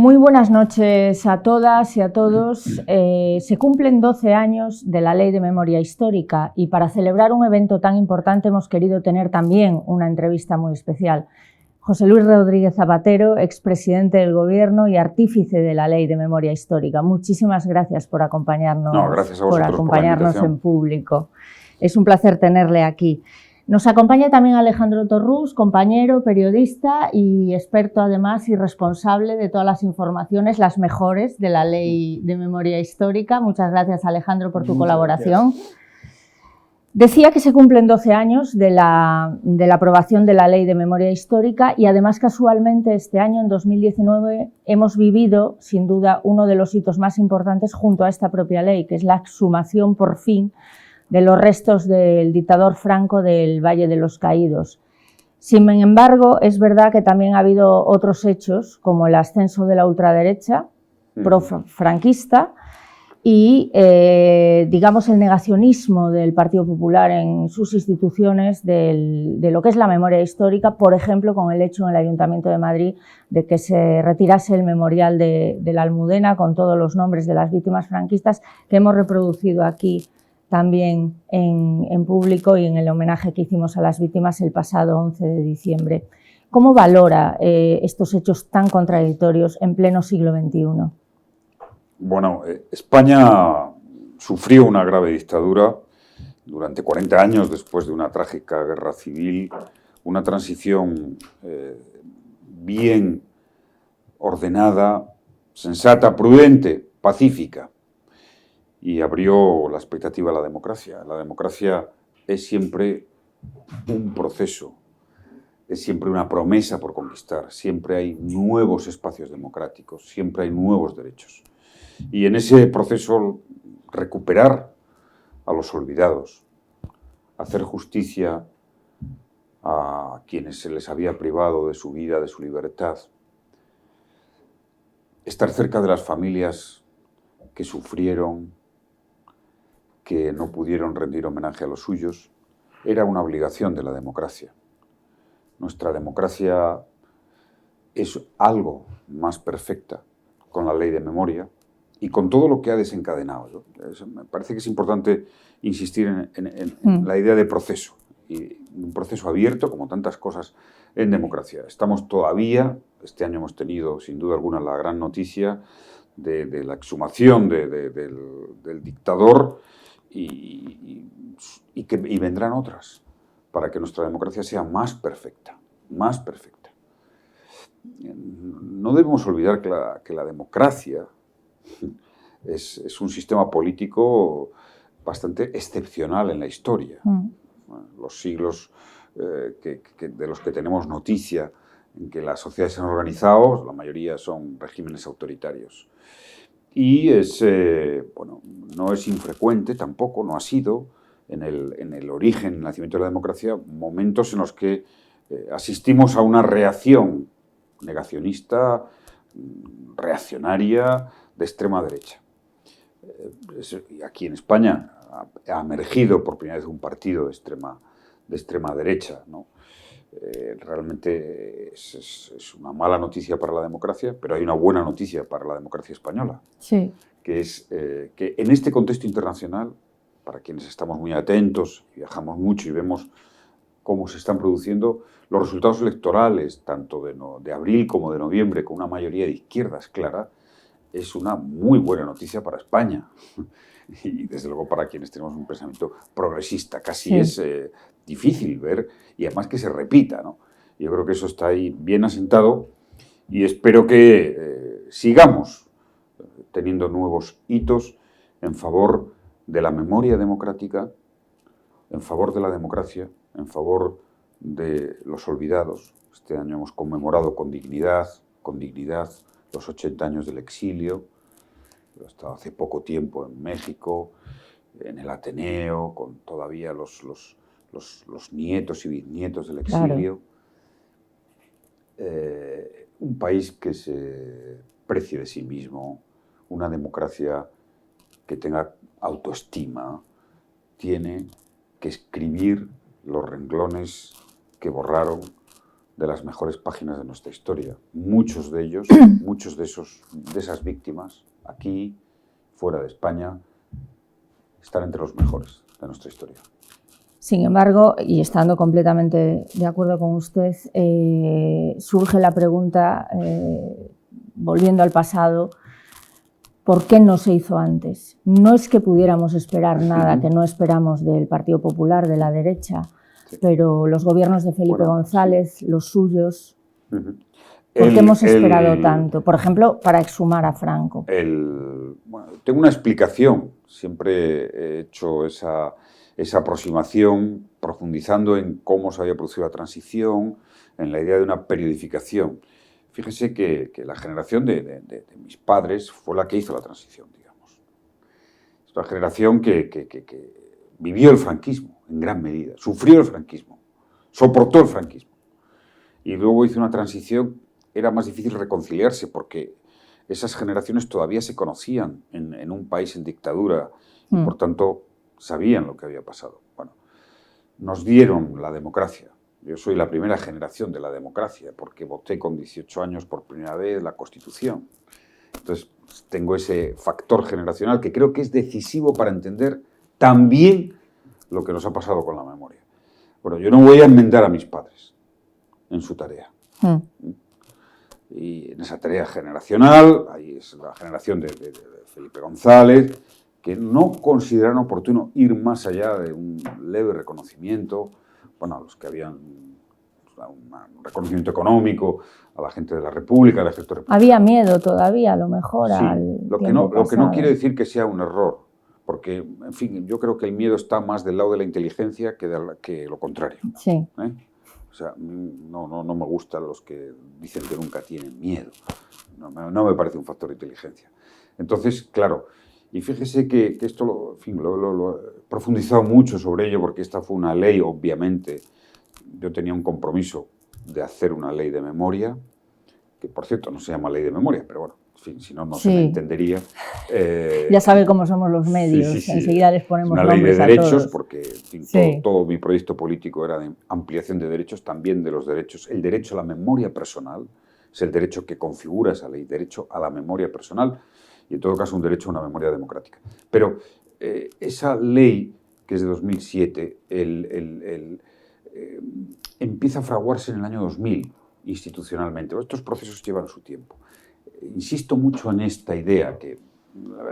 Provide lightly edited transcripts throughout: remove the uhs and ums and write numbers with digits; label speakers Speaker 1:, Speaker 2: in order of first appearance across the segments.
Speaker 1: Muy buenas noches a todas y a todos. Se cumplen 12 años de la Ley de Memoria Histórica y para celebrar un evento tan importante hemos querido tener también una entrevista muy especial. José Luis Rodríguez Zapatero, expresidente del Gobierno y artífice de la Ley de Memoria Histórica. Muchísimas gracias por acompañarnos,
Speaker 2: gracias a vosotros por acompañarnos
Speaker 1: en público. Es un placer tenerle aquí. Nos acompaña también Alejandro Torrús, compañero, periodista y experto además y responsable de todas las informaciones, las mejores de la Ley de Memoria Histórica. Muchas gracias, Alejandro, por tu colaboración. Gracias. Decía que se cumplen 12 años de la aprobación de la Ley de Memoria Histórica y además casualmente este año, en 2019, hemos vivido sin duda uno de los hitos más importantes junto a esta propia ley, que es la exhumación por fin de los restos del dictador Franco del Valle de los Caídos. Sin embargo, es verdad que también ha habido otros hechos, como el ascenso de la ultraderecha pro-franquista y, digamos, el negacionismo del Partido Popular en sus instituciones de lo que es la memoria histórica, por ejemplo, con el hecho en el Ayuntamiento de Madrid de que se retirase el memorial de la Almudena con todos los nombres de las víctimas franquistas que hemos reproducido aquí también en público y en el homenaje que hicimos a las víctimas el pasado 11 de diciembre. ¿Cómo valora estos hechos tan contradictorios en pleno siglo XXI?
Speaker 2: Bueno, España sufrió una grave dictadura durante 40 años después de una trágica guerra civil, una transición bien ordenada, sensata, prudente, pacífica. Y abrió la expectativa a la democracia. La democracia es siempre un proceso, es siempre una promesa por conquistar, siempre hay nuevos espacios democráticos, siempre hay nuevos derechos. Y en ese proceso recuperar a los olvidados, hacer justicia a quienes se les había privado de su vida, de su libertad, estar cerca de las familias que sufrieron, que no pudieron rendir homenaje a los suyos, era una obligación de la democracia. Nuestra democracia es algo más perfecta con la ley de memoria y con todo lo que ha desencadenado. Me parece que es importante insistir en la idea de proceso, y un proceso abierto como tantas cosas en democracia. Estamos todavía, este año hemos tenido sin duda alguna la gran noticia de la exhumación del dictador, y vendrán otras para que nuestra democracia sea más perfecta, más perfecta. No debemos olvidar que la democracia es un sistema político bastante excepcional en la historia. Los siglos de los que tenemos noticia en que las sociedades se han organizado, la mayoría son regímenes autoritarios. Y no es infrecuente tampoco, no ha sido, en el origen, en el nacimiento de la democracia, momentos en los que asistimos a una reacción negacionista, reaccionaria, de extrema derecha. Aquí en España ha emergido por primera vez un partido de extrema derecha, ¿no? Realmente es una mala noticia para la democracia, pero hay una buena noticia para la democracia española.
Speaker 1: Sí.
Speaker 2: Que es que en este contexto internacional, para quienes estamos muy atentos, viajamos mucho y vemos cómo se están produciendo los resultados electorales, tanto de abril como de noviembre, con una mayoría de izquierdas clara, es una muy buena noticia para España. Y desde luego para quienes tenemos un pensamiento progresista. Casi es difícil ver, y además que se repita, ¿no? Yo creo que eso está ahí bien asentado y espero que sigamos teniendo nuevos hitos en favor de la memoria democrática, en favor de la democracia, en favor de los olvidados. Este año hemos conmemorado con dignidad los 80 años del exilio. Yo he estado hace poco tiempo en México, en el Ateneo, con todavía los nietos y bisnietos del exilio. Claro. Un país que se precie de sí mismo, una democracia que tenga autoestima, tiene que escribir los renglones que borraron de las mejores páginas de nuestra historia. Muchos de ellos, muchos de esas víctimas, aquí, fuera de España, están entre los mejores de nuestra historia.
Speaker 1: Sin embargo, y estando completamente de acuerdo con usted, surge la pregunta, volviendo al pasado, ¿por qué no se hizo antes? No es que pudiéramos esperar nada, que no esperamos del Partido Popular, de la derecha, pero los gobiernos de Felipe González, los suyos, ¿por qué hemos esperado tanto? Por ejemplo, para exhumar a Franco.
Speaker 2: Tengo una explicación. Siempre he hecho esa aproximación, profundizando en cómo se había producido la transición, en la idea de una periodificación. Fíjese que la generación de mis padres fue la que hizo la transición, digamos. Es una generación que vivió el franquismo en gran medida, sufrió el franquismo, soportó el franquismo. Y luego hizo una transición, era más difícil reconciliarse porque esas generaciones todavía se conocían en un país en dictadura y por tanto sabían lo que había pasado. Bueno, nos dieron la democracia. Yo soy la primera generación de la democracia porque voté con 18 años por primera vez la Constitución. Entonces tengo ese factor generacional que creo que es decisivo para entender también lo que nos ha pasado con la memoria. Bueno, yo no voy a enmendar a mis padres en su tarea. Y en esa tarea generacional, ahí es la generación de Felipe González, que no consideraron oportuno ir más allá de un leve reconocimiento, bueno, a los que habían un reconocimiento económico, a la gente de la República, al ejército republicano.
Speaker 1: Había miedo todavía, a lo mejor,
Speaker 2: sí,
Speaker 1: al
Speaker 2: lo que no quiere decir que sea un error, porque, en fin, yo creo que el miedo está más del lado de la inteligencia que lo contrario.
Speaker 1: Sí.
Speaker 2: O sea, no me gustan los que dicen que nunca tienen miedo. No me parece un factor de inteligencia. Entonces, claro, y fíjese que esto lo he profundizado mucho sobre ello porque esta fue una ley, obviamente. Yo tenía un compromiso de hacer una ley de memoria, que por cierto no se llama ley de memoria, pero bueno, en fin, si no, no se me entendería.
Speaker 1: Ya sabe cómo somos los medios, enseguida les ponemos nombres a todos.
Speaker 2: Una ley de derechos, porque en fin, todo mi proyecto político era de ampliación de derechos, también de los derechos. El derecho a la memoria personal es el derecho que configura esa ley, derecho a la memoria personal, y en todo caso un derecho a una memoria democrática. Pero esa ley, que es de 2007, empieza a fraguarse en el año 2000 institucionalmente. Estos procesos llevan su tiempo. Insisto mucho en esta idea, que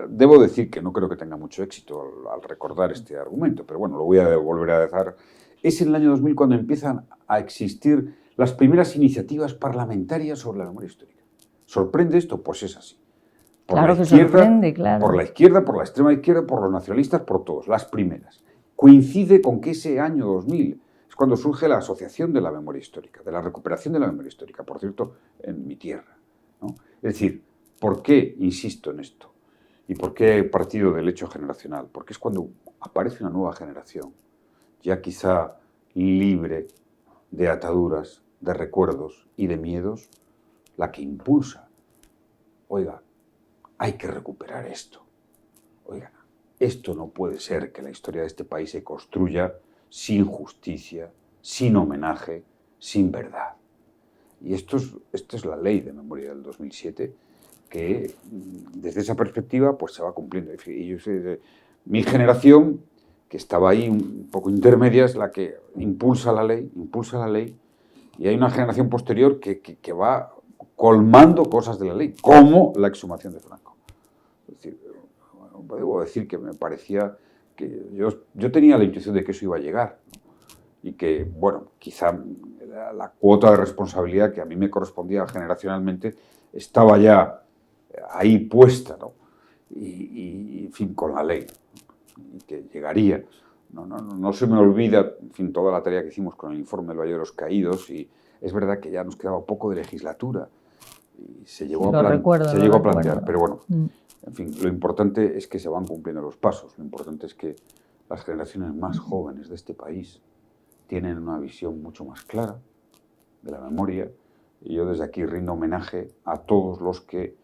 Speaker 2: debo decir que no creo que tenga mucho éxito al recordar este argumento, pero bueno, lo voy a volver a decir. Es en el año 2000 cuando empiezan a existir las primeras iniciativas parlamentarias sobre la memoria histórica. ¿Sorprende esto? Pues es así.
Speaker 1: Claro que sorprende, claro.
Speaker 2: Por la izquierda, por la extrema izquierda, por los nacionalistas, por todos, las primeras. Coincide con que ese año 2000 es cuando surge la Asociación de la Memoria Histórica, de la recuperación de la memoria histórica, por cierto, en mi tierra, ¿no? Es decir, ¿por qué insisto en esto? ¿Y por qué he partido del hecho generacional? Porque es cuando aparece una nueva generación, ya quizá libre de ataduras, de recuerdos y de miedos, la que impulsa. Oiga, hay que recuperar esto. Oiga, esto no puede ser que la historia de este país se construya sin justicia, sin homenaje, sin verdad. Y esta es la ley de memoria del 2007, que desde esa perspectiva pues se va cumpliendo. Y yo sé, mi generación, que estaba ahí un poco intermedia, es la que impulsa la ley, y hay una generación posterior que va colmando cosas de la ley, como la exhumación de Franco. Es decir, debo decir que me parecía que yo tenía la intuición de que eso iba a llegar, ¿no? Y que, bueno, quizá la cuota de responsabilidad que a mí me correspondía generacionalmente estaba ya ahí puesta, ¿no? Y en fin, con la ley, y que llegaría. No se me olvida, en fin, toda la tarea que hicimos con el informe del Valle de los Caídos, y es verdad que ya nos quedaba poco de legislatura y se llegó a plantear, pero bueno, en fin, lo importante es que se van cumpliendo los pasos, lo importante es que las generaciones más jóvenes de este país tienen una visión mucho más clara de la memoria, y yo desde aquí rindo homenaje a todos los que,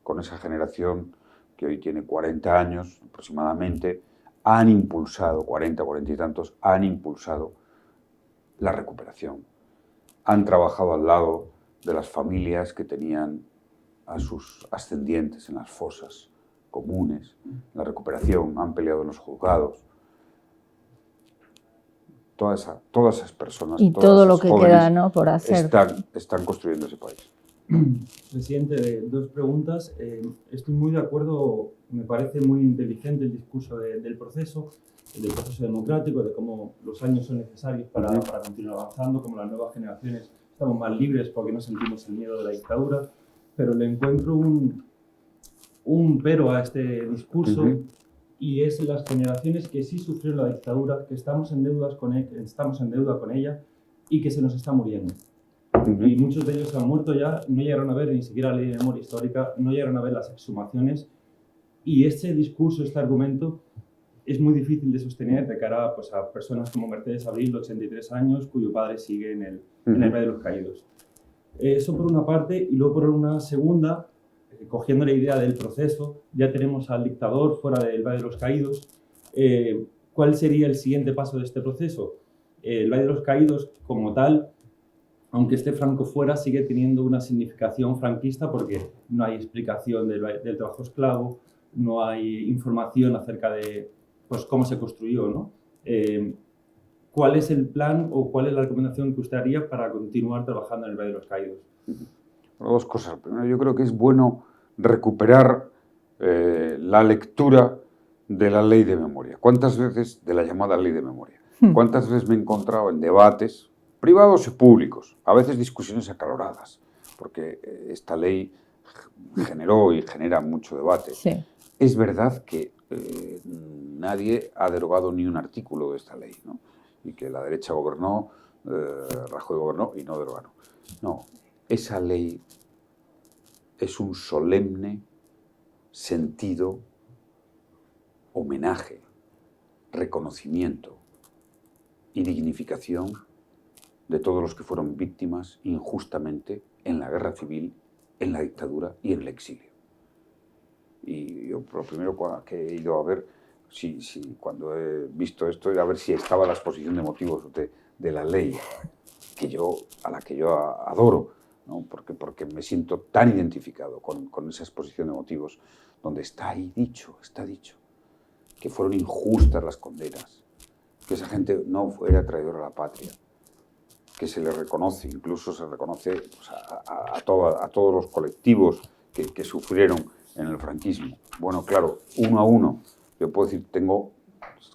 Speaker 2: con esa generación que hoy tiene 40 años aproximadamente, han impulsado, 40 y tantos, han impulsado la recuperación han trabajado al lado de las familias que tenían a sus ascendientes en las fosas comunes, en la recuperación, han peleado en los juzgados. Todas esas personas,
Speaker 1: y
Speaker 2: todas
Speaker 1: todo lo
Speaker 2: esas
Speaker 1: que
Speaker 2: jóvenes
Speaker 1: queda, ¿no?, por hacer.
Speaker 2: Están construyendo ese país.
Speaker 3: Presidente, dos preguntas. Estoy muy de acuerdo, me parece muy inteligente el discurso del proceso democrático, de cómo los años son necesarios para continuar avanzando, como las nuevas generaciones estamos más libres porque no sentimos el miedo de la dictadura, pero le encuentro un pero a este discurso, y es las generaciones que sí sufrieron la dictadura, que estamos en deuda con ella y que se nos está muriendo. Y muchos de ellos han muerto ya, no llegaron a ver ni siquiera la ley de memoria histórica, no llegaron a ver las exhumaciones, y este discurso, este argumento, es muy difícil de sostener de cara pues, a personas como Mercedes Abril, de 83 años, cuyo padre sigue en el Valle de los Caídos. Eso por una parte, y luego por una segunda, cogiendo la idea del proceso, ya tenemos al dictador fuera del Valle de los Caídos. ¿Cuál sería el siguiente paso de este proceso? El Valle de los Caídos, como tal, aunque esté Franco fuera, sigue teniendo una significación franquista porque no hay explicación del trabajo esclavo, no hay información acerca de pues, cómo se construyó, ¿no? ¿Cuál es el plan o cuál es la recomendación que usted haría para continuar trabajando en el Valle de los Caídos?
Speaker 2: Bueno, dos cosas. Primero, yo creo que es bueno recuperar la lectura de la ley de memoria. ¿Cuántas veces, de la llamada ley de memoria? ¿Cuántas veces me he encontrado en debates privados y públicos, a veces discusiones acaloradas, porque esta ley generó y genera mucho debate?
Speaker 1: Sí.
Speaker 2: Es verdad que nadie ha derogado ni un artículo de esta ley, ¿no? Y que la derecha gobernó, Rajoy gobernó y no derogaron. No, esa ley es un solemne sentido, homenaje, reconocimiento y dignificación de todos los que fueron víctimas injustamente en la guerra civil, en la dictadura y en el exilio. Y yo lo primero que he ido a ver, cuando he visto esto, era a ver si estaba la exposición de motivos de la ley, a la que yo adoro, ¿no? Porque me siento tan identificado con esa exposición de motivos, donde está dicho, que fueron injustas las condenas, que esa gente no era traidora a la patria, que se le reconoce, incluso se reconoce pues, a todos los colectivos que sufrieron en el franquismo. Bueno, claro, uno a uno, yo puedo decir, tengo,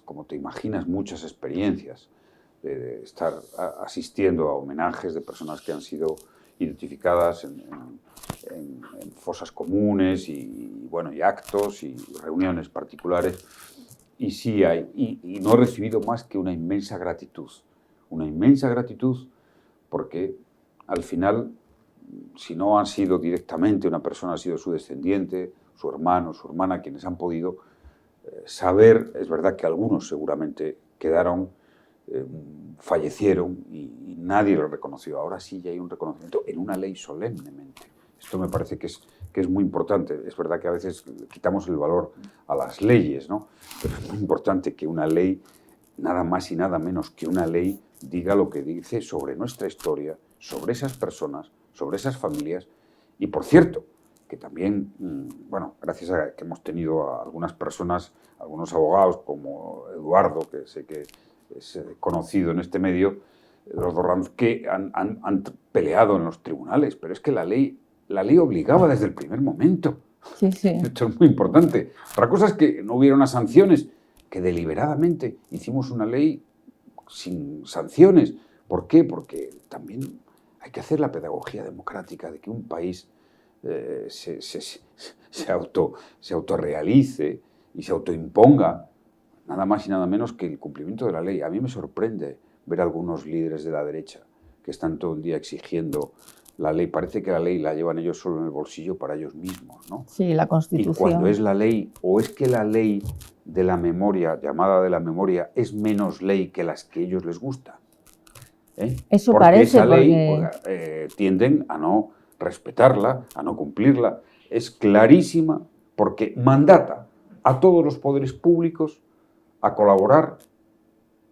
Speaker 2: como te imaginas, muchas experiencias de estar asistiendo a homenajes de personas que han sido identificadas en fosas comunes y actos y reuniones particulares. Y sí hay, y no he recibido más que una inmensa gratitud porque al final, si no han sido directamente una persona, ha sido su descendiente, su hermano, su hermana, quienes han podido saber, es verdad que algunos seguramente quedaron, fallecieron y nadie lo reconoció. Ahora sí ya hay un reconocimiento en una ley solemnemente. Esto me parece que es muy importante. Es verdad que a veces quitamos el valor a las leyes, ¿no? Pero es muy importante que una ley, nada más y nada menos que una ley, diga lo que dice sobre nuestra historia, sobre esas personas, sobre esas familias. Y por cierto, que también, gracias a que hemos tenido a algunas personas, algunos abogados como Eduardo, que sé que es conocido en este medio, Eduardo Ranz, que han peleado en los tribunales, pero es que la ley obligaba desde el primer momento.
Speaker 1: Sí, sí.
Speaker 2: Esto es muy importante. Otra cosa es que no hubiera unas sanciones, que deliberadamente hicimos una ley sin sanciones. ¿Por qué? Porque también hay que hacer la pedagogía democrática de que un país se autorrealice y se autoimponga nada más y nada menos que el cumplimiento de la ley. A mí me sorprende ver a algunos líderes de la derecha que están todo el día exigiendo la ley. Parece que la ley la llevan ellos solo en el bolsillo para ellos mismos, ¿no?
Speaker 1: Sí, la Constitución.
Speaker 2: Y cuando es la ley, o es que la ley de la memoria, llamada de la memoria, es menos ley que las que a ellos les gusta.
Speaker 1: Eso
Speaker 2: porque
Speaker 1: parece,
Speaker 2: esa ley tienden a no respetarla, a no cumplirla. Es clarísima porque mandata a todos los poderes públicos a colaborar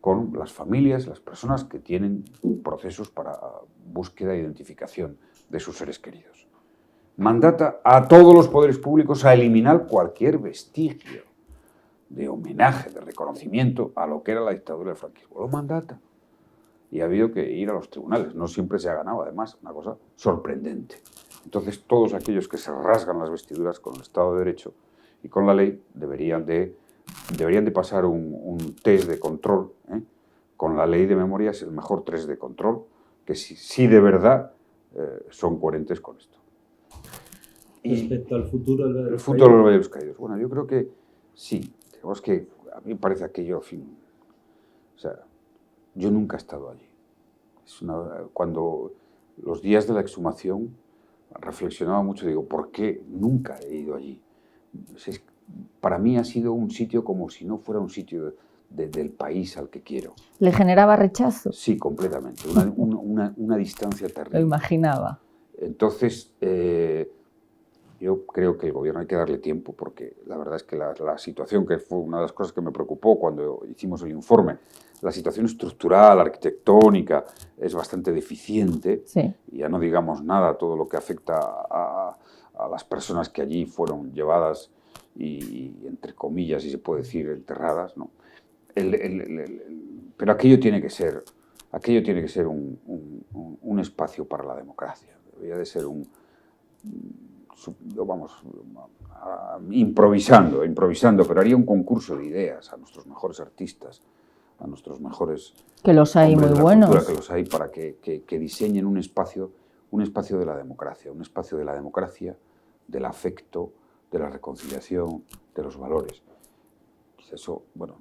Speaker 2: con las familias, las personas que tienen procesos para búsqueda e identificación de sus seres queridos. Mandata a todos los poderes públicos a eliminar cualquier vestigio de homenaje, de reconocimiento a lo que era la dictadura del franquismo. Lo mandata. Y ha habido que ir a los tribunales. No siempre se ha ganado, además, una cosa sorprendente. Entonces, todos aquellos que se rasgan las vestiduras con el Estado de Derecho y con la ley deberían de pasar un test de control. Con la ley de memoria es el mejor test de control, que si de verdad son coherentes con esto.
Speaker 3: Respecto al futuro del Valle de los
Speaker 2: Caídos. El futuro del Valle de los Caídos. Bueno, yo creo que sí. Digamos que a mí me parece aquello, en fin, o sea, yo nunca he estado allí. Cuando los días de la exhumación reflexionaba mucho, digo, ¿por qué nunca he ido allí? Para mí ha sido un sitio como si no fuera un sitio del país al que quiero.
Speaker 1: ¿Le generaba rechazo?
Speaker 2: Sí, completamente. Una distancia terrible.
Speaker 1: Lo imaginaba.
Speaker 2: Entonces, yo creo que el gobierno hay que darle tiempo, porque la verdad es que la situación, que fue una de las cosas que me preocupó cuando hicimos el informe, la situación estructural, arquitectónica, es bastante deficiente.
Speaker 1: Sí.
Speaker 2: Y ya no digamos nada, todo lo que afecta a las personas que allí fueron llevadas y entre comillas, si se puede decir, enterradas, ¿no? Pero aquello tiene que ser un espacio para la democracia. Debería de ser improvisando, pero haría un concurso de ideas a nuestros mejores artistas, a nuestros mejores...
Speaker 1: Que los hay muy buenos.
Speaker 2: Cultura, que los hay, para que diseñen un espacio de la democracia, del afecto, de la reconciliación, de los valores. Eso, bueno,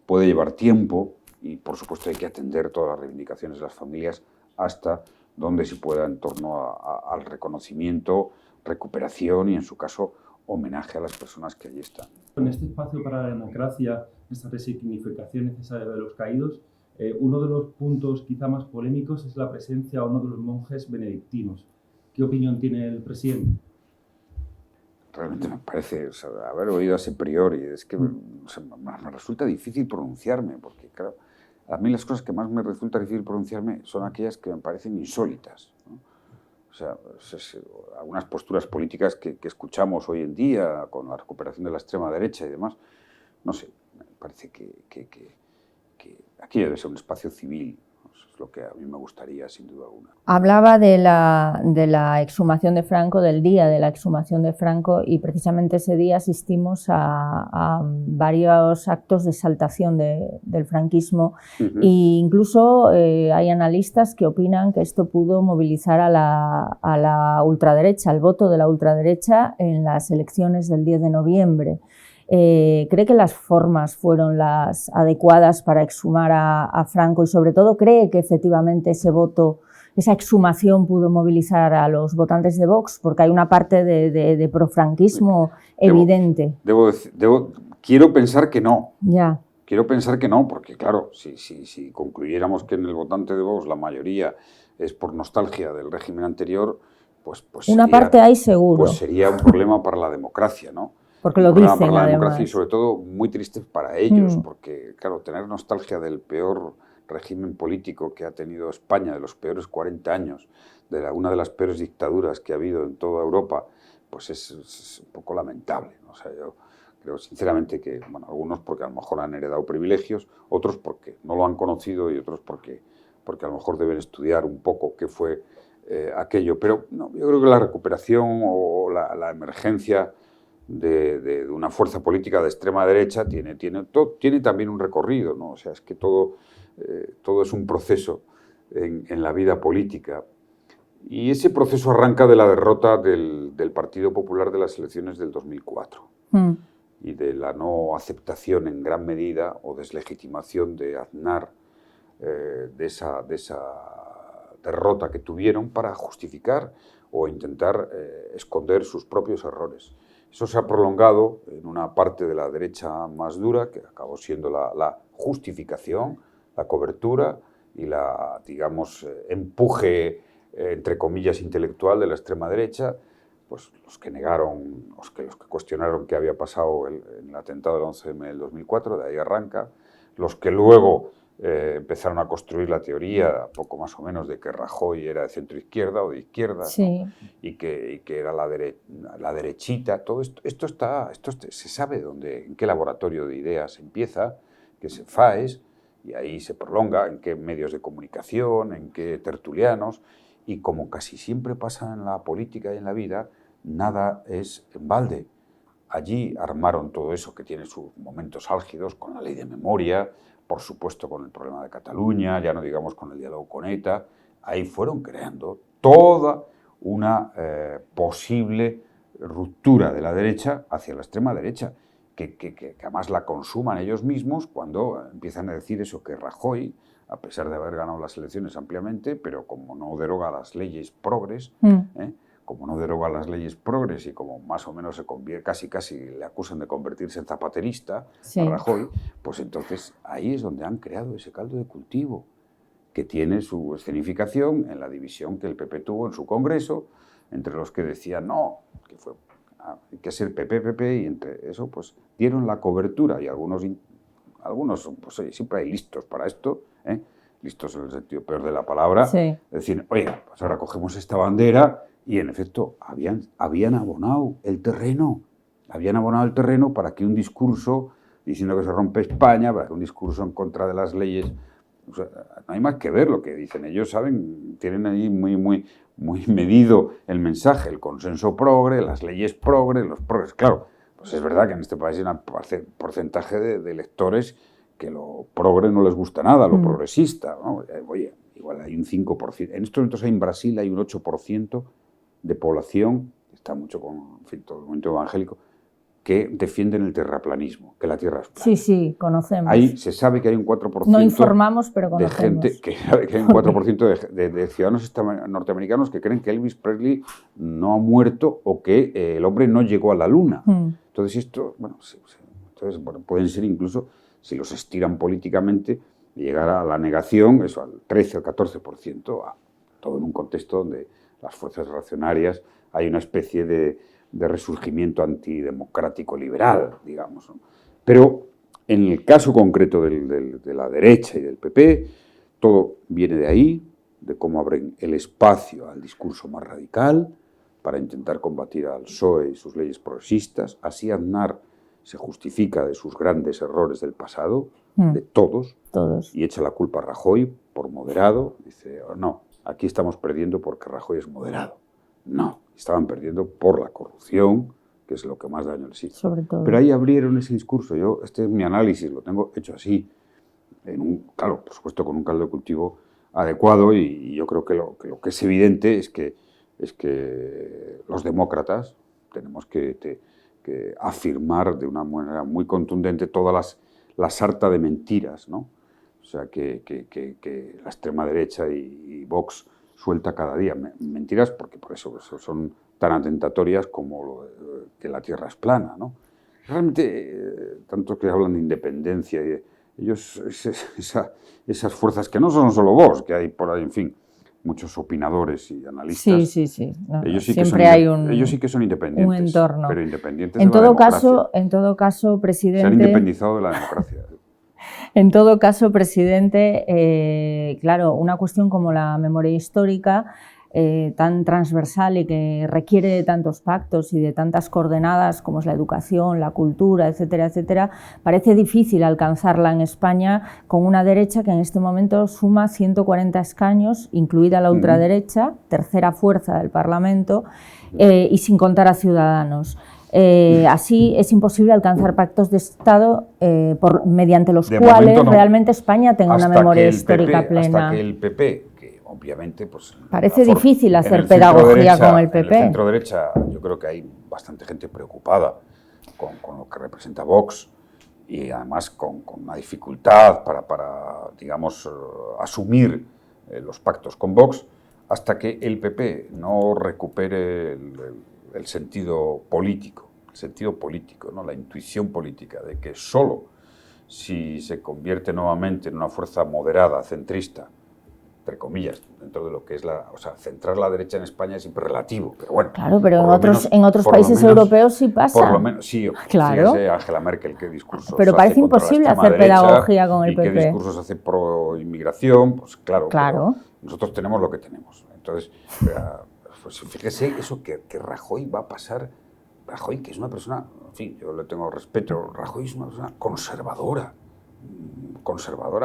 Speaker 2: puede llevar tiempo y, por supuesto, hay que atender todas las reivindicaciones de las familias hasta donde se pueda en torno al reconocimiento, recuperación y, en su caso, homenaje a las personas que allí están.
Speaker 3: En este espacio para la democracia, esta resignificación necesaria de los caídos, uno de los puntos quizá más polémicos es la presencia o no de los monjes benedictinos. ¿Qué opinión tiene el presidente?
Speaker 2: Realmente me parece, haber oído a ese prior, y es que me resulta difícil pronunciarme, porque claro, a mí las cosas que más me resulta difícil pronunciarme son aquellas que me parecen insólitas, ¿no? O sea, algunas posturas políticas que escuchamos hoy en día con la recuperación de la extrema derecha y demás, no sé, me parece que aquí debe ser un espacio civil. Eso es lo que a mí me gustaría, sin duda alguna.
Speaker 1: Hablaba de la exhumación de Franco, del día de la exhumación de Franco, y precisamente ese día asistimos a varios actos de exaltación del franquismo.
Speaker 2: Uh-huh.
Speaker 1: E incluso hay analistas que opinan que esto pudo movilizar a la ultraderecha, al voto de la ultraderecha en las elecciones del 10 de noviembre. ¿Cree que las formas fueron las adecuadas para exhumar a Franco y, sobre todo, cree que efectivamente ese voto, esa exhumación pudo movilizar a los votantes de Vox? Porque hay una parte de profranquismo evidente.
Speaker 2: Quiero pensar que no.
Speaker 1: Ya.
Speaker 2: Quiero pensar que no, porque claro, si concluyéramos que en el votante de Vox la mayoría es por nostalgia del régimen anterior, pues
Speaker 1: una parte hay seguro.
Speaker 2: Pues sería un problema para la democracia, ¿no?
Speaker 1: Porque lo dicen,
Speaker 2: para la
Speaker 1: además.
Speaker 2: Democracia, y sobre todo muy triste para ellos, porque claro, tener nostalgia del peor régimen político que ha tenido España, de los peores 40 años, de una de las peores dictaduras que ha habido en toda Europa, pues es un poco lamentable, ¿no? O sea, yo creo sinceramente que, bueno, algunos porque a lo mejor han heredado privilegios, otros porque no lo han conocido y otros porque a lo mejor deben estudiar un poco qué fue aquello. Pero no, yo creo que la recuperación o la emergencia de una fuerza política de extrema derecha tiene también un recorrido, ¿no? O sea, es que todo es un proceso en la vida política. Y ese proceso arranca de la derrota del Partido Popular de las elecciones del 2004 y de la no aceptación en gran medida o deslegitimación de Aznar de esa derrota que tuvieron para justificar o intentar esconder sus propios errores. Eso se ha prolongado en una parte de la derecha más dura, que acabó siendo la justificación, la cobertura y la, digamos, empuje, entre comillas, intelectual de la extrema derecha, pues los que negaron, los que cuestionaron qué había pasado en el atentado del 11M del 2004, de ahí arranca, los que luego empezaron a construir la teoría, poco más o menos, de que Rajoy era de centro-izquierda o de izquierda,
Speaker 1: sí,
Speaker 2: ¿no? y que era la derechita. Todo esto se sabe en qué laboratorio de ideas empieza, que se FAES, y ahí se prolonga, en qué medios de comunicación, en qué tertulianos, y como casi siempre pasa en la política y en la vida, nada es en balde. Allí armaron todo eso que tiene sus momentos álgidos con la ley de memoria, por supuesto con el problema de Cataluña, ya no digamos con el diálogo con ETA. Ahí fueron creando toda una posible ruptura de la derecha hacia la extrema derecha, que además la consuman ellos mismos cuando empiezan a decir eso, que Rajoy, a pesar de haber ganado las elecciones ampliamente, pero como no deroga las leyes progres, como no deroga las leyes progres y como más o menos se convierte, casi le acusan de convertirse en zapaterista, sí, a Rajoy, pues entonces ahí es donde han creado ese caldo de cultivo que tiene su escenificación en la división que el PP tuvo en su Congreso, entre los que decían no, que hay que ser PP, y entre eso pues dieron la cobertura, y algunos pues siempre hay listos para esto, listos en el sentido peor de la palabra, sí, decir, oye, pues ahora cogemos esta bandera. Y en efecto, habían abonado el terreno. Habían abonado el terreno para que un discurso diciendo que se rompe España, para que un discurso en contra de las leyes. O sea, no hay más que ver lo que dicen. Ellos saben, tienen ahí muy medido el mensaje, el consenso progre, las leyes progre, los progres. Claro, pues es verdad que en este país hay un porcentaje de electores que lo progre no les gusta nada, lo progresista, ¿no? Oye, igual hay un 5%. En estos momentos en Brasil hay un 8% de población, está mucho con todo el movimiento evangélico, que defienden el terraplanismo, que la Tierra es plana.
Speaker 1: Sí, sí, conocemos.
Speaker 2: Ahí se sabe que hay un 4%
Speaker 1: no informamos, pero conocemos.
Speaker 2: De gente, que hay un 4% de ciudadanos norteamericanos que creen que Elvis Presley no ha muerto o que el hombre no llegó a la luna. Entonces esto, pueden ser incluso, si los estiran políticamente, llegar a la negación, eso al 13 o 14%, todo en un contexto donde las fuerzas reaccionarias hay una especie de resurgimiento antidemocrático liberal, digamos, ¿no? Pero en el caso concreto de la derecha y del PP, todo viene de ahí, de cómo abren el espacio al discurso más radical para intentar combatir al PSOE y sus leyes progresistas. Así Aznar se justifica de sus grandes errores del pasado, de todos, y echa la culpa a Rajoy por moderado. Dice, oh, no, aquí estamos perdiendo porque Rajoy es moderado. No, estaban perdiendo por la corrupción, que es lo que más daño les hizo.
Speaker 1: Sobre todo.
Speaker 2: Pero ahí abrieron ese discurso. Este es mi análisis, lo tengo hecho así. Claro, por supuesto, con un caldo de cultivo adecuado, y yo creo que lo que es evidente es que los demócratas tenemos que afirmar de una manera muy contundente todas la sarta de mentiras, ¿no? O sea, que la extrema derecha y Vox suelta cada día. Mentiras porque por eso son tan atentatorias como que la Tierra es plana, ¿no? Realmente, tanto que hablan de independencia, ellos, esas fuerzas que no son solo Vox, que hay por ahí, en fin, muchos opinadores y analistas.
Speaker 1: Sí. No,
Speaker 2: ellos sí
Speaker 1: siempre hay
Speaker 2: ellos sí que son independientes.
Speaker 1: Un entorno.
Speaker 2: Pero independientes de la democracia.
Speaker 1: En todo caso, presidente...
Speaker 2: Se han independizado de la democracia.
Speaker 1: En todo caso, presidente, claro, una cuestión como la memoria histórica, tan transversal y que requiere de tantos pactos y de tantas coordenadas como es la educación, la cultura, etcétera, etcétera, parece difícil alcanzarla en España con una derecha que en este momento suma 140 escaños, incluida la ultraderecha, tercera fuerza del Parlamento, y sin contar a Ciudadanos. Así es imposible alcanzar pactos de Estado mediante los cuales realmente España tenga una memoria histórica plena.
Speaker 2: Hasta que el PP, que obviamente... pues
Speaker 1: parece difícil hacer pedagogía con el PP.
Speaker 2: En el centro derecha yo creo que hay bastante gente preocupada con lo que representa Vox, y además con una dificultad para digamos, asumir los pactos con Vox, hasta que el PP no recupere el sentido político, ¿no? La intuición política de que solo si se convierte nuevamente en una fuerza moderada, centrista, entre comillas, dentro de lo que es o sea, centrar la derecha en España es siempre relativo, pero bueno.
Speaker 1: Claro, pero en otros países europeos sí pasa.
Speaker 2: Por lo menos, sí,
Speaker 1: claro.
Speaker 2: Fíjese Angela Merkel, qué discursos
Speaker 1: pero parece
Speaker 2: hace contra
Speaker 1: imposible
Speaker 2: la extrema
Speaker 1: hacer
Speaker 2: derecha
Speaker 1: pedagogía con el
Speaker 2: y
Speaker 1: PP.
Speaker 2: qué discursos hace pro inmigración, pues claro. Nosotros tenemos lo que tenemos. Entonces, pues fíjese eso que Rajoy va a pasar. Rajoy, que es una persona, en fin, yo le tengo respeto, Rajoy es una persona conservadora,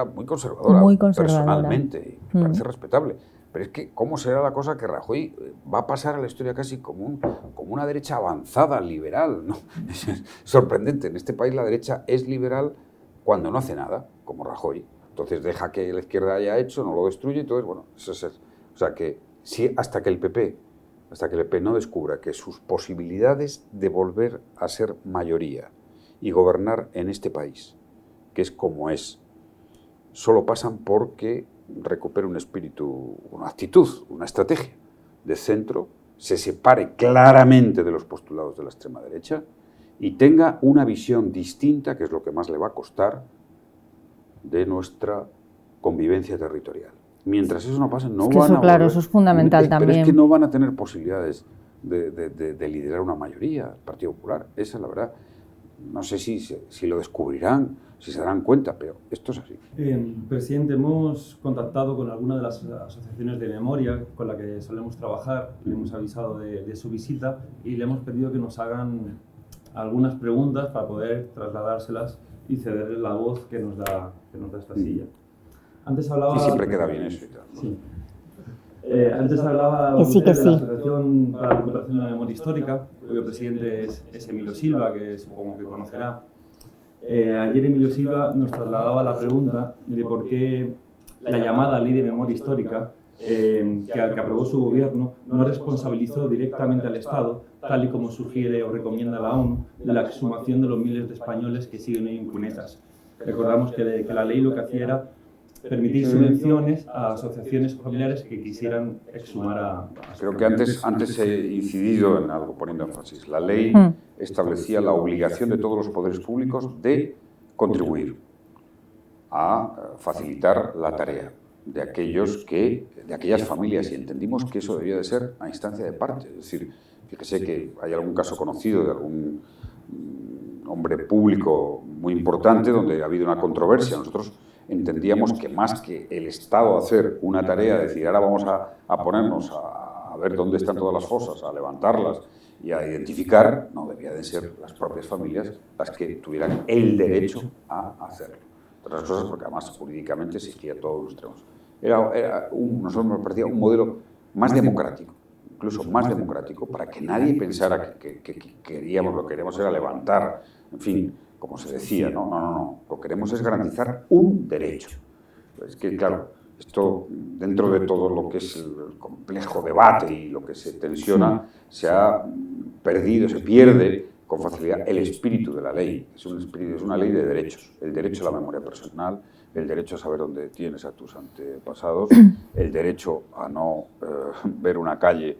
Speaker 2: muy conservadora, personalmente, me parece respetable. Pero es que, ¿cómo será la cosa que Rajoy va a pasar a la historia casi como una derecha avanzada, liberal, ¿no? Es sorprendente. En este país la derecha es liberal cuando no hace nada, como Rajoy. Entonces deja que la izquierda haya hecho, no lo destruye, entonces, bueno, eso es. O sea que sí, hasta que el PP no descubra que sus posibilidades de volver a ser mayoría y gobernar en este país, que es como es, solo pasan porque recupere un espíritu, una actitud, una estrategia de centro, se separe claramente de los postulados de la extrema derecha y tenga una visión distinta, que es lo que más le va a costar, de nuestra convivencia territorial. Mientras eso no pase, no van a volver.
Speaker 1: Claro, eso es fundamental también.
Speaker 2: Pero es que no van a tener posibilidades de liderar una mayoría, el Partido Popular. Esa es la verdad. No sé si lo descubrirán, si se darán cuenta, pero esto es así.
Speaker 3: Presidente, hemos contactado con algunas de las asociaciones de memoria con las que solemos trabajar, le hemos avisado de su visita y le hemos pedido que nos hagan algunas preguntas para poder trasladárselas y cederles la voz que nos da esta silla. Antes hablaba...
Speaker 2: Sí, siempre queda bien eso y tal, ¿no?
Speaker 3: Sí. Antes hablaba
Speaker 1: que sí.
Speaker 3: de la Asociación para la Recuperación de la Memoria Histórica, cuyo presidente es Emilio Silva, que supongo que conocerá. Ayer Emilio Silva nos trasladaba la pregunta de por qué la llamada Ley de Memoria Histórica, que aprobó su gobierno, no responsabilizó directamente al Estado, tal y como sugiere o recomienda la ONU, de la exhumación de los miles de españoles que siguen hoy impunetas. Recordamos que la ley lo que hacía era permitir subvenciones a asociaciones familiares que quisieran exhumar a
Speaker 2: Creo que antes he incidido en algo poniendo énfasis. La ley establecía la obligación de todos los poderes públicos de contribuir a facilitar la tarea de aquellas familias, y entendimos que eso debía de ser a instancia de parte. Es decir, fíjese que hay algún caso conocido de algún hombre público muy importante donde ha habido una controversia. Nosotros entendíamos que más que el Estado hacer una tarea, decir, ahora vamos a ponernos a ver dónde están todas las fosas, a levantarlas y a identificar, no, debía de ser las propias familias las que tuvieran el derecho a hacerlo. Otras cosas, porque además jurídicamente exigía todos los extremos. Nosotros nos parecía un modelo más democrático, incluso más democrático, para que nadie pensara que queríamos, lo que queríamos era levantar, en fin, como se decía, no, lo que queremos es garantizar un derecho. Es que, claro, esto, dentro de todo lo que es el complejo debate y lo que se tensiona, se ha perdido, se pierde con facilidad el espíritu de la ley. Es una ley de derechos, el derecho a la memoria personal, el derecho a saber dónde tienes a tus antepasados, el derecho a no ver una calle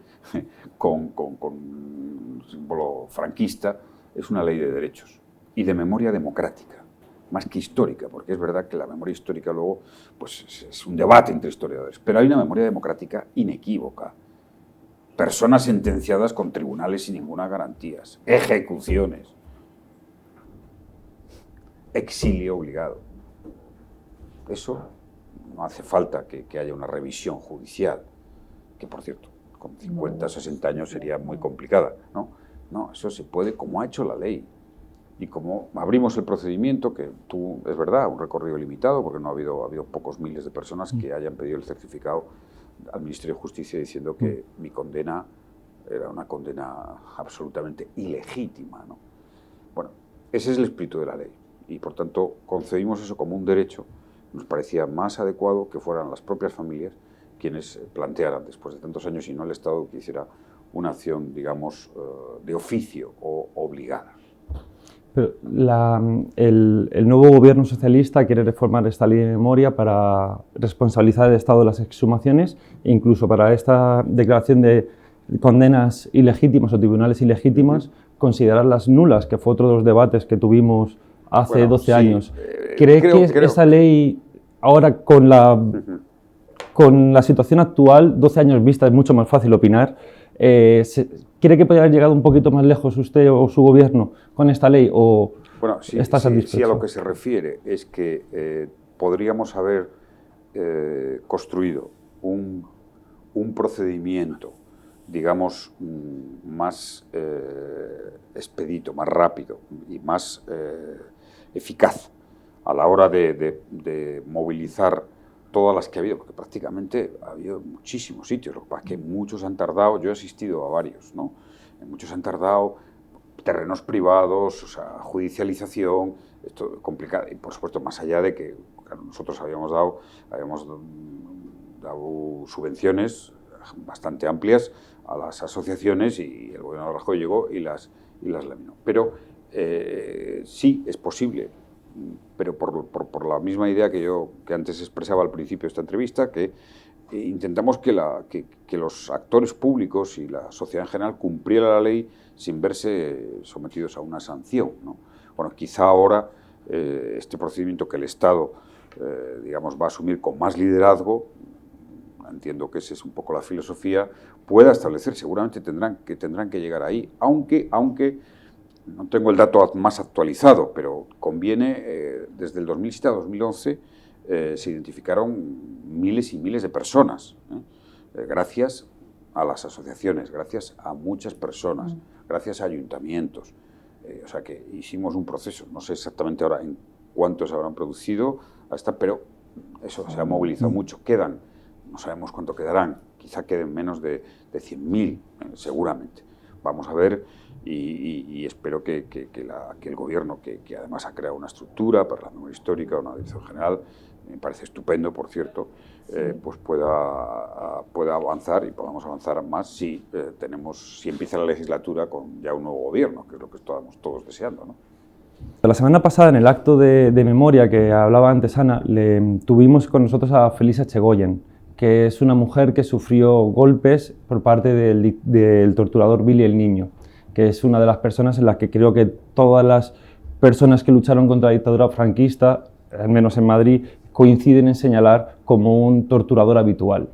Speaker 2: con un símbolo franquista. Es una ley de derechos y de memoria democrática, más que histórica, porque es verdad que la memoria histórica luego pues, es un debate entre historiadores, pero hay una memoria democrática inequívoca. Personas sentenciadas con tribunales sin ninguna garantía, ejecuciones, exilio obligado. Eso no hace falta que haya una revisión judicial, que por cierto, con 50 o 60 años sería muy complicada, ¿no? No, eso se puede, como ha hecho la ley. Y como abrimos el procedimiento, que es verdad, un recorrido limitado, porque no ha habido pocos miles de personas que hayan pedido el certificado al Ministerio de Justicia diciendo que mi condena era una condena absolutamente ilegítima, ¿no? Bueno, ese es el espíritu de la ley y por tanto concebimos eso como un derecho. Nos parecía más adecuado que fueran las propias familias quienes plantearan, después de tantos años, y no el Estado que hiciera una acción, digamos, de oficio o obligada.
Speaker 4: Pero el nuevo gobierno socialista quiere reformar esta ley de memoria para responsabilizar al Estado de las exhumaciones e incluso para esta declaración de condenas ilegítimas o tribunales ilegítimas, considerarlas nulas, que fue otro de los debates que tuvimos hace 12 años. ¿Cree que esa ley ahora con la con la situación actual, 12 años vista, es mucho más fácil opinar. ¿Cree que podría haber llegado un poquito más lejos usted o su gobierno con esta ley? ¿O
Speaker 2: bueno, sí,
Speaker 4: está satisfecho?
Speaker 2: Sí, a lo que se refiere es que podríamos haber construido un procedimiento, digamos, más expedito, más rápido y más eficaz a la hora de movilizar todas las que ha habido, porque prácticamente ha habido muchísimos sitios, lo que pasa es que muchos han tardado, yo he asistido a varios, ¿no? En muchos han tardado, terrenos privados, o sea, judicialización, esto complicado, y por supuesto más allá de que claro, nosotros habíamos dado subvenciones bastante amplias a las asociaciones y el gobierno de Rajoy llegó y las laminó. Pero sí, es posible, pero por la misma idea que antes expresaba al principio de esta entrevista, que intentamos que los actores públicos y la sociedad en general cumplieran la ley sin verse sometidos a una sanción, ¿no? Bueno, quizá ahora este procedimiento que el Estado digamos, va a asumir con más liderazgo, entiendo que esa es un poco la filosofía, pueda establecer, seguramente tendrán que llegar ahí, aunque no tengo el dato más actualizado, pero conviene, desde el 2007 a 2011 se identificaron miles y miles de personas, gracias a las asociaciones, gracias a muchas personas, gracias a ayuntamientos. O sea que hicimos un proceso, no sé exactamente ahora en cuántos habrán producido, pero eso se ha movilizado mucho. Quedan, no sabemos cuánto quedarán, quizá queden menos de 100.000, seguramente. Vamos a ver y espero que el gobierno, que además ha creado una estructura para la memoria histórica, una dirección general, me parece estupendo, por cierto, pues pueda avanzar y podamos avanzar más si empieza la legislatura con ya un nuevo gobierno, que es lo que estamos todos deseando, ¿no?
Speaker 4: La semana pasada, en el acto de memoria que hablaba antes Ana, tuvimos con nosotros a Felisa Chegoyen, que es una mujer que sufrió golpes por parte del torturador Billy el Niño, que es una de las personas en las que creo que todas las personas que lucharon contra la dictadura franquista, al menos en Madrid, coinciden en señalar como un torturador habitual.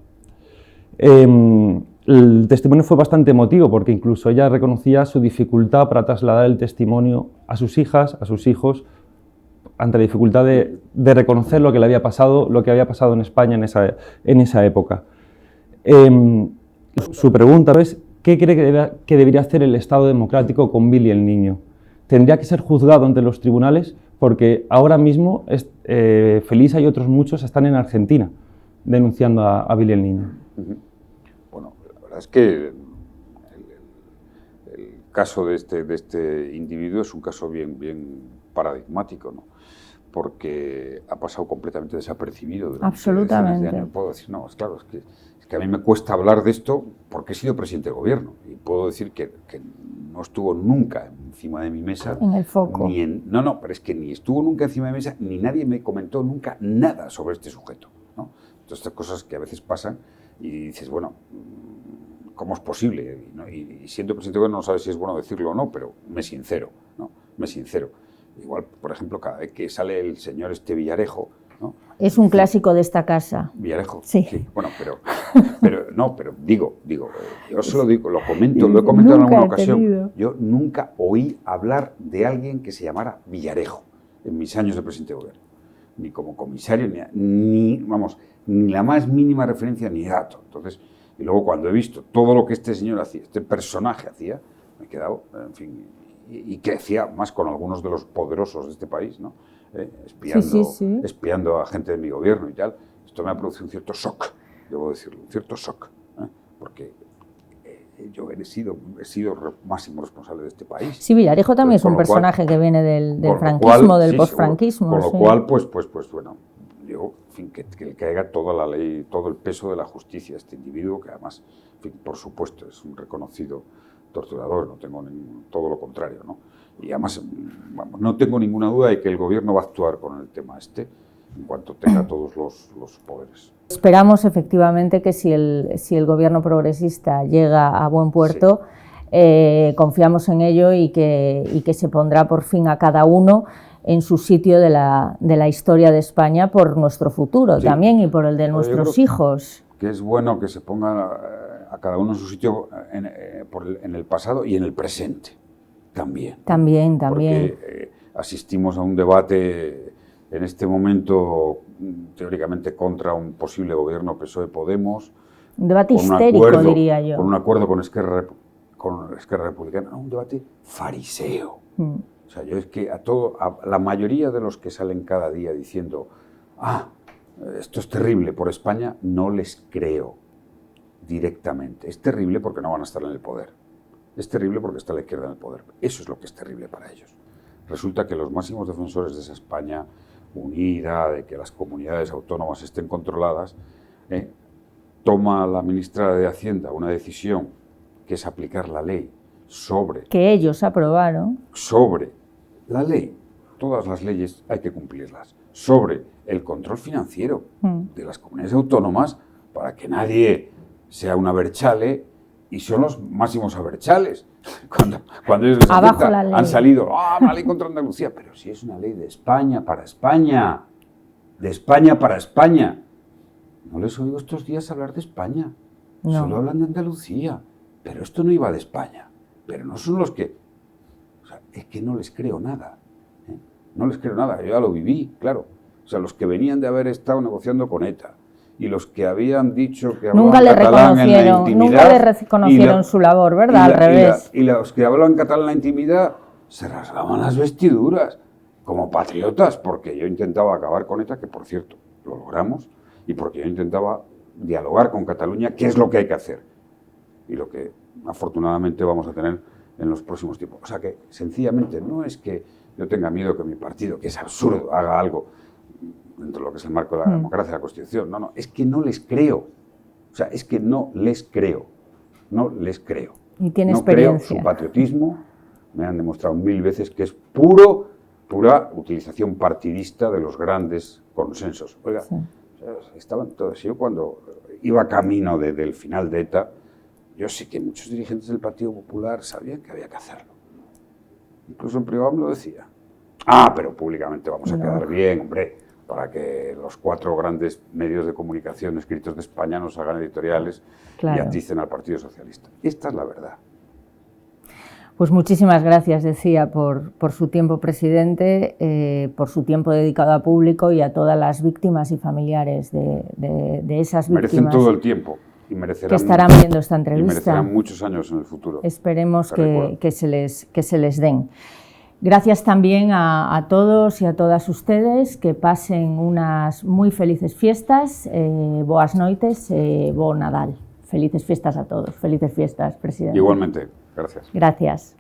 Speaker 4: El testimonio fue bastante emotivo porque incluso ella reconocía su dificultad para trasladar el testimonio a sus hijas, a sus hijos, ante la dificultad de reconocer lo que le había pasado, lo que había pasado en España en esa época. Su pregunta es, ¿qué cree que debería hacer el Estado democrático con Billy el Niño? ¿Tendría que ser juzgado ante los tribunales? Porque ahora mismo Felisa y otros muchos están en Argentina denunciando a Billy el Niño.
Speaker 2: Bueno, la verdad es que el caso de este individuo es un caso bien paradigmático, ¿no? Porque ha pasado completamente desapercibido durante
Speaker 1: absolutamente
Speaker 2: decenas de años. Puedo decir, no, es claro, es que a mí me cuesta hablar de esto porque he sido presidente de gobierno y puedo decir que no estuvo nunca encima de mi mesa.
Speaker 1: En el foco.
Speaker 2: No, pero es que ni estuvo nunca encima de mi mesa, ni nadie me comentó nunca nada sobre este sujeto, ¿no? Entonces, estas cosas que a veces pasan y dices, bueno, ¿cómo es posible? Y siendo presidente de gobierno no sabes si es bueno decirlo o no, pero me sincero, ¿no? Me sincero. Igual, por ejemplo, cada vez que sale el señor Villarejo, ¿no?
Speaker 1: Es un clásico de esta casa.
Speaker 2: Villarejo.
Speaker 1: Sí.
Speaker 2: Bueno, pero digo, yo se lo digo, lo he comentado en alguna ocasión. Yo nunca oí hablar de alguien que se llamara Villarejo en mis años de presidente de gobierno. Ni como comisario, ni la más mínima referencia ni dato. Entonces, y luego cuando he visto todo lo que este señor hacía, este personaje hacía, me he quedado, en fin, y que hacía más con algunos de los poderosos de este país, ¿no? Espiando a gente de mi gobierno y tal. Esto me ha producido un cierto shock, debo decirlo, un cierto shock, porque yo he sido máximo responsable de este país.
Speaker 1: Sí, Villarejo también es un personaje que viene del franquismo, del posfranquismo.
Speaker 2: Con lo cual, pues bueno, digo, en fin, que le caiga toda la ley, todo el peso de la justicia a este individuo, que además, en fin, por supuesto, es un reconocido torturador, no tengo todo lo contrario, ¿no? Y además, no tengo ninguna duda de que el gobierno va a actuar con el tema en cuanto tenga todos los poderes.
Speaker 1: Esperamos efectivamente que si el gobierno progresista llega a buen puerto, confiamos en ello y que se pondrá por fin a cada uno en su sitio de la historia de España por nuestro futuro también y por el de nuestros hijos.
Speaker 2: Que es bueno que se ponga a cada uno en su sitio en el pasado y en el presente también.
Speaker 1: También.
Speaker 2: Porque asistimos a un debate en este momento teóricamente contra un posible gobierno PSOE-Podemos.
Speaker 1: Un debate histérico, diría yo.
Speaker 2: Con un acuerdo con Esquerra Republicana, un debate fariseo. O sea, yo es que a la mayoría de los que salen cada día diciendo esto es terrible por España, no les creo directamente. Es terrible porque no van a estar en el poder. Es terrible porque está la izquierda en el poder. Eso es lo que es terrible para ellos. Resulta que los máximos defensores de esa España unida, de que las comunidades autónomas estén controladas, toma la ministra de Hacienda una decisión que es aplicar la ley sobre...
Speaker 1: Que ellos aprobaron.
Speaker 2: Sobre la ley. Todas las leyes hay que cumplirlas. Sobre el control financiero de las comunidades autónomas para que nadie sea un aberchale, y son los máximos aberchales. Cuando ellos les afecta, han salido, una ley contra Andalucía, pero si es una ley de España para España, de España para España. No les oigo estos días hablar de España, solo hablan de Andalucía, pero esto no iba de España, pero no son los que... O sea, es que no les creo nada, no les creo nada, yo ya lo viví, claro. O sea, los que venían de haber estado negociando con ETA, y los que habían dicho que hablaban catalán en la intimidad...
Speaker 1: Nunca le reconocieron su labor, ¿verdad? Al revés.
Speaker 2: Y los que hablan catalán en la intimidad se rasgaban las vestiduras como patriotas, porque yo intentaba acabar con ETA, que por cierto, lo logramos, y porque yo intentaba dialogar con Cataluña, qué es lo que hay que hacer, y lo que afortunadamente vamos a tener en los próximos tiempos. O sea que, sencillamente, no es que yo tenga miedo que mi partido, que es absurdo, haga algo dentro de lo que es el marco de la democracia, la Constitución. No, es que no les creo. O sea, es que no les creo. No les creo.
Speaker 1: Y tiene
Speaker 2: experiencia. No creo su patriotismo. Me han demostrado 1000 veces que es pura utilización partidista de los grandes consensos. Oiga, estaban todos. Yo cuando iba camino del final de ETA, yo sé que muchos dirigentes del Partido Popular sabían que había que hacerlo. Incluso en privado me lo decía. Pero públicamente vamos a quedar bien, hombre, para que los 4 grandes medios de comunicación escritos de España nos hagan editoriales y aticen al Partido Socialista. Esta es la verdad.
Speaker 1: Pues muchísimas gracias, decía, por su tiempo, presidente, por su tiempo dedicado a público y a todas las víctimas y familiares de esas víctimas.
Speaker 2: Merecen todo el tiempo y merecerán,
Speaker 1: que estarán viendo esta entrevista.
Speaker 2: Y merecerán muchos años en el futuro.
Speaker 1: Esperemos que se les den. Gracias también a todos y a todas ustedes, que pasen unas muy felices fiestas, boas noites, bo Nadal. Felices fiestas a todos, felices fiestas, presidente.
Speaker 2: Igualmente, gracias.
Speaker 1: Gracias.